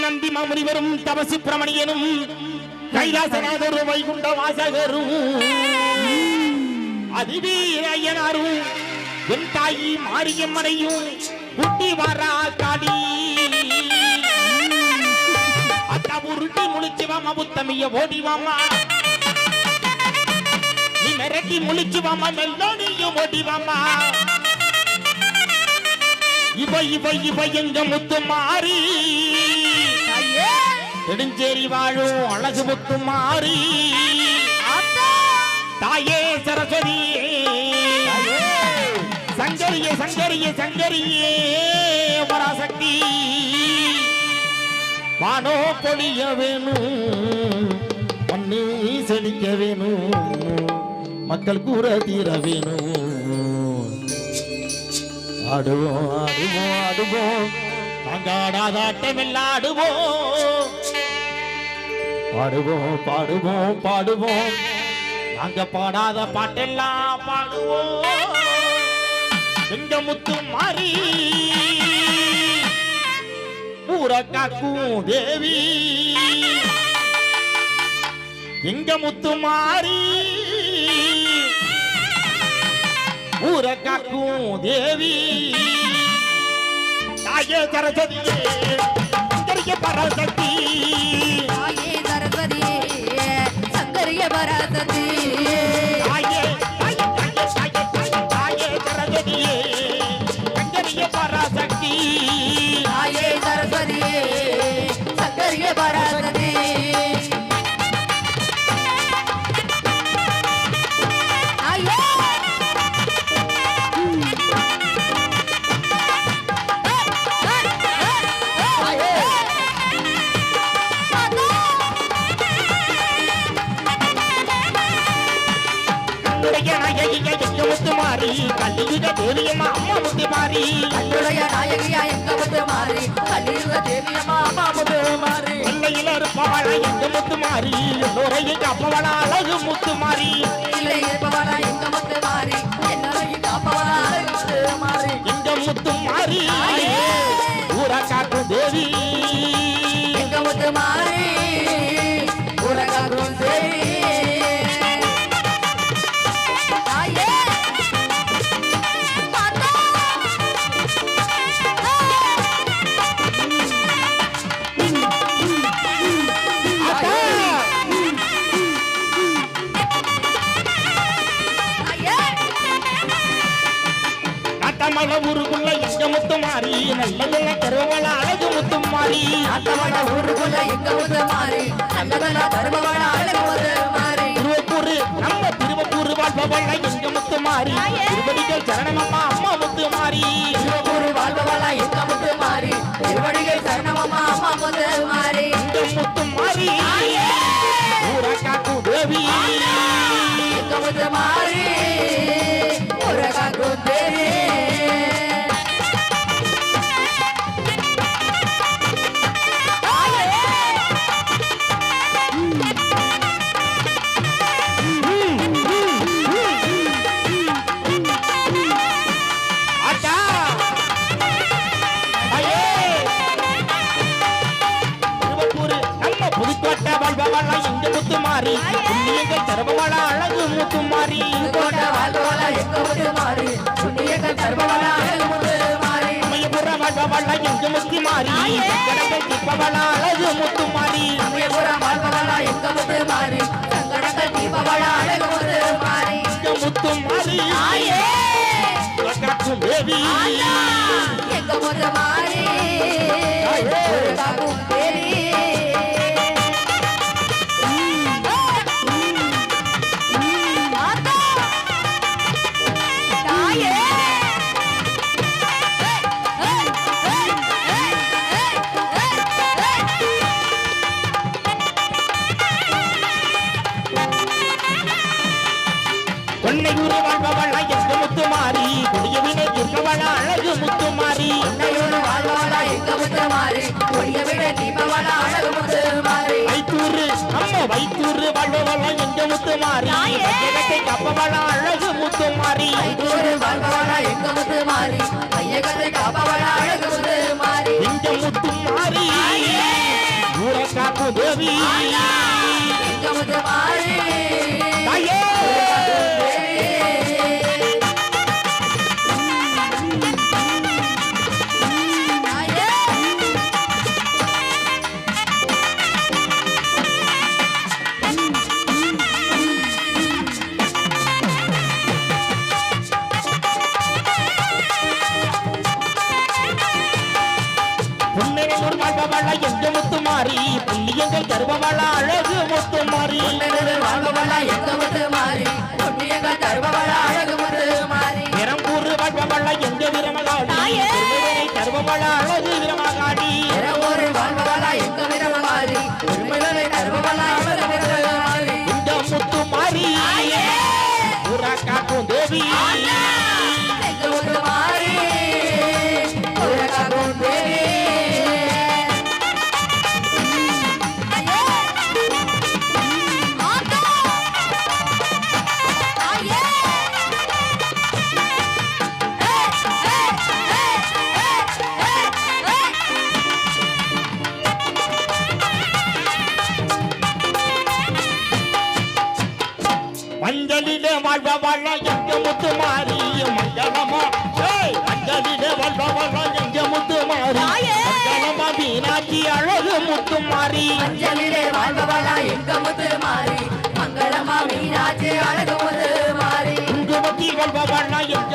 நந்தி மாமுனிவரும் தபசு பிரமணியனும் கைலாசநாதரும் வைகுண்ட வாசகரும் அதிவீரையனாரும் என் தாயி மாரியம்மனையும் குட்டி வாரா காடி அத்தா உருட்டி முழிச்சு வாமா புத்தமிய ஓடி வாமா நீ மிரட்டி முழிச்சு வாமா மெல்லோடியும் ஓடி வாமா இவ எங்க முத்து மாறி நெடுஞ்சேரி வாழும் அழகு முத்து மாறி தாயே சரஸ்வதியே சங்கரியே சங்கரியே சங்கரியே பராசக்தி வானோ பொழிய வேணும் மண்ணு செழிக்க வேணும் மக்கள் கூற தீர வேணும் ஆடுவோம் ஆடுவோம் ஆடுவோம் நாங்க ஆடாத ஆட்டமெல்லாம் ஆடுவோம் பாடுவோம் பாடுவோம் பாடுவோம் நாங்க பாடாத பாட்டெல்லாம் பாடுவோம் எங்க முத்து மாறி ஊரை காக்கும் தேவி எங்க முத்து மாறி ஊரை காக்கும் தேவி தாயே சரஸ்வதியே சங்கரிய பராசக்தி தாயே சரஸ்வதியே சங்கரிய பராசக்தி தாயே சரஸ்வதியே சங்கரிய பராசக்தி தாயே சரஸ்வதியே சங்கரிய பராசக்தி முத்துமாரி கலியுக தேவியம்மா அம்மா முத்துமாரி கல்லுடைய நாயகியா எங்க முத்துமாரி கலியுக தேவியம்மா அம்மா முத்துமாரி எல்லையில இருப்பவளா எங்க முத்துமாரி எல்லோரையும் காப்பவளா அழகு முத்துமாரி இல்லை இருப்பவளா எங்க முத்துமாரி எல்லோரையும் காப்பவளா அழகு முத்துமாரி எங்க முத்துமாரி ஊரா காக்கும் தேவி எங்க முத்துமாரி ஊரா காக்கும் தேவி ஊருக்குள்ள எங்க முத்துமாரி நல்ல நல்ல கருவள அழகு முத்துமாரி அத்தவள ஊருக்குள்ள எங்க முத்துமாரி நல்ல நல்ல கருவள அழகு முத்துமாரி திருவப்பூர் நம்ம திருவப்பூர் வாழ்பவள எங்க முத்துமாரி திருவடிகள் சரணமம்மா அம்மா முத்துமாரி திருவப்பூர் வாழ்பவள எங்க முத்துமாரி திருவடிகள் சரணமம்மா அம்மா முத்துமாரி எங்க முத்துமாரி ஊரா காக்கும் தேவி எங்க முத்துமாரி ஊரா காக்கும் தேவி முத்துமாரி புண்ணியங்கள் தருபவள அழகு முத்துமாரி கோட்ட வாழ்பவள எங்க முத்துமாரி புண்ணியங்கள் தருபவள அழகு முத்துமாரி அமயபுர வாழ்பவள எங்க முத்துமாரி சங்கடங்கள் தீர்ப்பவள அழகு முத்துமாரி அமயபுர வாழ்பவள எங்க முத்துமாரி சங்கடங்கள் தீர்ப்பவள அழகு முத்துமாரி எங்க முத்துமாரி காக்கும் தேவி எங்க முத்துமாரி காக்கும் தேவி பொன்னையூர் வாழ்பவள எங்க முத்துமாரி கொடிய வினை தீர்ப்பவள அழகு முத்துமாரி பொன்னையூர் வாழ்பவள எங்க முத்துமாரி கொடிய வினை தீர்ப்பவள அழகு முத்துமாரி வைத்தூர் நம்ம வைத்தூர் வாழ்பவள எங்க முத்துமாரி வையகத்தை காப்பவள அழகு முத்துமாரி வைத்தூர் வாழ்பவள எங்க முத்துமாரி வையகத்தை காப்பவள அழகு முத்துமாரி எங்க முத்துமாரி காக்கும் தேவி எங்க முத்து மாறி தாயே புன்னகையூர் வாழ்பவள எங்க முத்து மாறி புண்ணியங்கள் தருபவள அழகு முத்து மாறி வாழ்பவளா எங்க முத்து மாறி புண்ணியங்கள் தருபவளா அழகு முத்து மாறி பெரம்பூர் வாழ்பவள எங்க விரமகாளி தருபவள அழகு விரமகாளி ஒரு வாழ்பவளா எங்க விரமகாளி உண்மைகளை தருபவளா அழகு முத்து மாறி இந்த முத்து மாறி புறா காக்கும் தேவி எங்க முத்து மாறி உலகாகும் தேவி மஞ்சளிலே வாழ்பவள எங்க முத்து மாறி மஞ்சளமா மஞ்சளிலே வாழ்பவள எங்க முத்து மாறி மஞ்சளமா மீனாட்சி அழகு முத்து மாறி மஞ்சளிலே வாழ்பவளா எங்க முத்து மாறி மங்களமா மீனாட்சி அழகு முத்து மாறி குங்குமத்தி வாழ்பவள எங்க